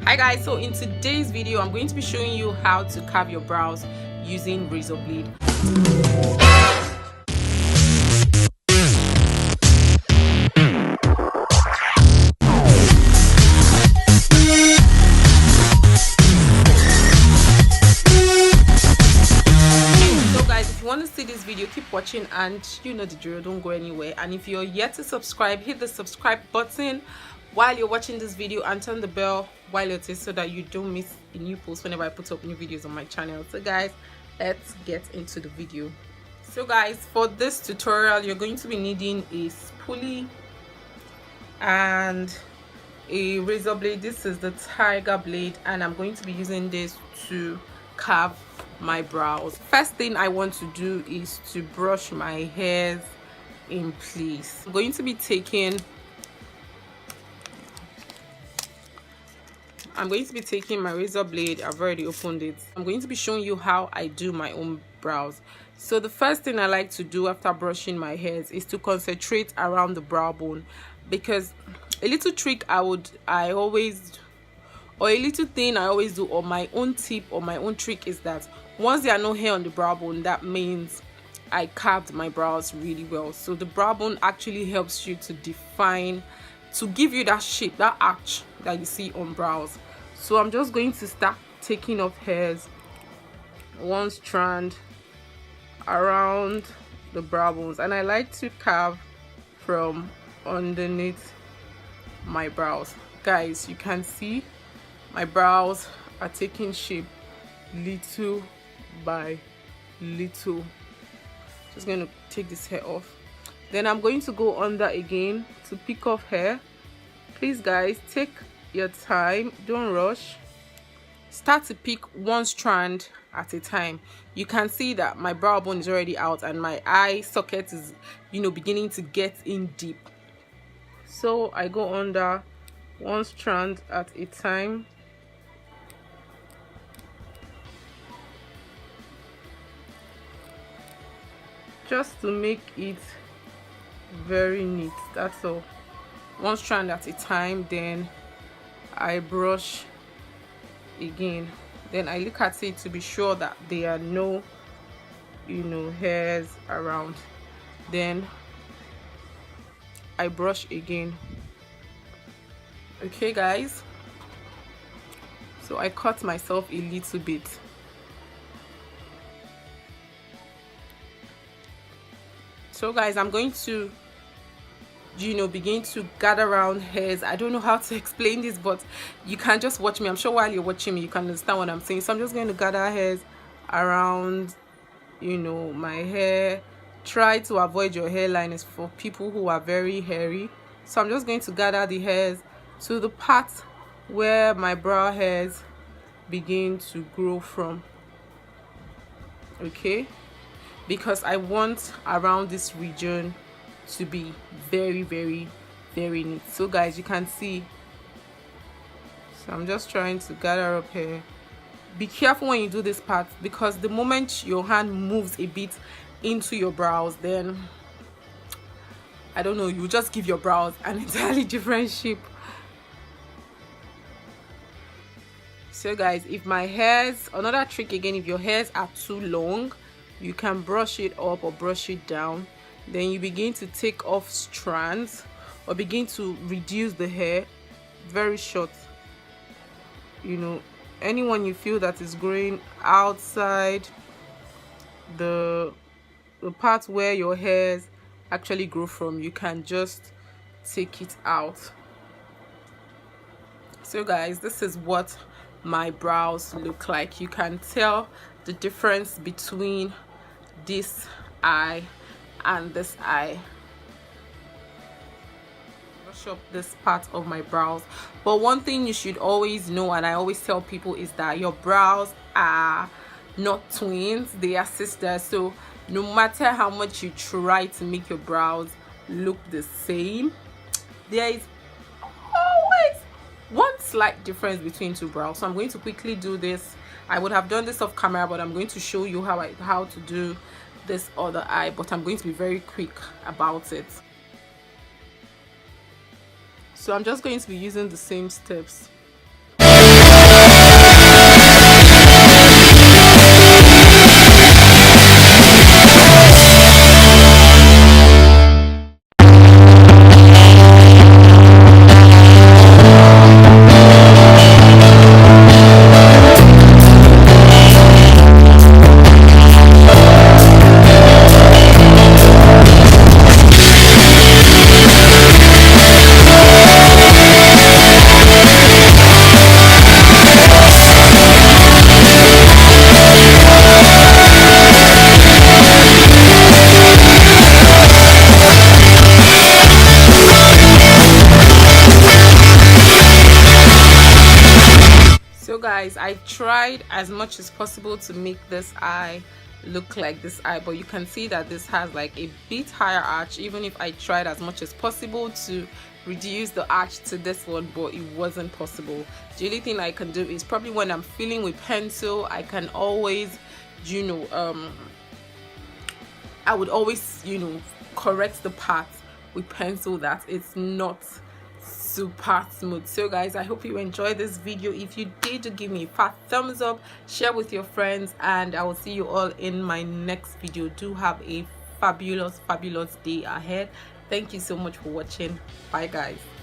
Hi guys, so in today's video I'm going to be showing you how to carve your brows using razor blade. So guys, if you want to see this video, keep watching, and you know the drill, don't go anywhere. And if you're yet to subscribe, hit the subscribe button while you're watching this video and turn the bell while it is so that you don't miss a new post whenever I put up new videos on my channel. So guys, let's get into the video. So guys, for this tutorial you're going to be needing a spoolie and a razor blade. This is the tiger blade and I'm going to be using this to carve my brows. First thing I want to do is to brush my hairs in place. I'm going to be taking my razor blade. I've already opened it. I'm going to be showing you how I do my own brows. So the first thing I like to do after brushing my hairs is to concentrate around the brow bone, because a little trick I always do, or my own tip or my own trick, is that once there are no hair on the brow bone, that means I carved my brows really well. So the brow bone actually helps you to define, to give you that shape, that arch that you see on brows. So I'm just going to start taking off hairs, one strand around the brow bones, and I like to carve from underneath my brows. Guys, you can see my brows are taking shape little by little. Just going to take this hair off, then I'm going to go under again to pick off hair. Please guys, take your time, don't rush. Start to pick one strand at a time. You can see that my brow bone is already out and my eye socket is, beginning to get in deep. So I go under one strand at a time. Just to make it very neat, that's all. One strand at a time, then I brush again, then I look at it to be sure that there are no hairs around, then I brush again. Okay guys, so I cut myself a little bit. So guys, I'm going to begin to gather around hairs. I don't know how to explain this, but you can just watch me. I'm sure while you're watching me you can understand what I'm saying. So I'm just going to gather hairs around my hair. Try to avoid your hairline, is for people who are very hairy. So I'm just going to gather the hairs to the part where my brow hairs begin to grow from. Okay, because I want around this region to be very, very, very neat. So guys, you can see, so I'm just trying to gather up here. Be careful when you do this part, because the moment your hand moves a bit into your brows, then I don't know, you just give your brows an entirely different shape. So guys, if my hairs, another trick again, if your hairs are too long, you can brush it up or brush it down. Then you begin to take off strands or begin to reduce the hair very short. Anyone you feel that is growing outside the part where your hairs actually grow from, you can just take it out. So guys, this is what my brows look like. You can tell the difference between this eye and this eye. Brush up this part of my brows. But one thing you should always know, and I always tell people, is that your brows are not twins, they are sisters. So no matter how much you try to make your brows look the same, there is always one slight difference between two brows. So I'm going to quickly do this. I would have done this off camera, but I'm going to show you how to do this other eye, but I'm going to be very quick about it. So I'm just going to be using the same steps. guys, I tried as much as possible to make this eye look like this eye, but you can see that this has like a bit higher arch, even if I tried as much as possible to reduce the arch to this one, but it wasn't possible. The only thing I can do is probably when I'm filling with pencil, I can always, you know, I would always, you know, correct the part with pencil that it's not super smooth. So guys, I hope you enjoyed this video. If you did, do give me a fat thumbs up, share with your friends, and I will see you all in my next video. Do have a fabulous day ahead. Thank you so much for watching. Bye guys.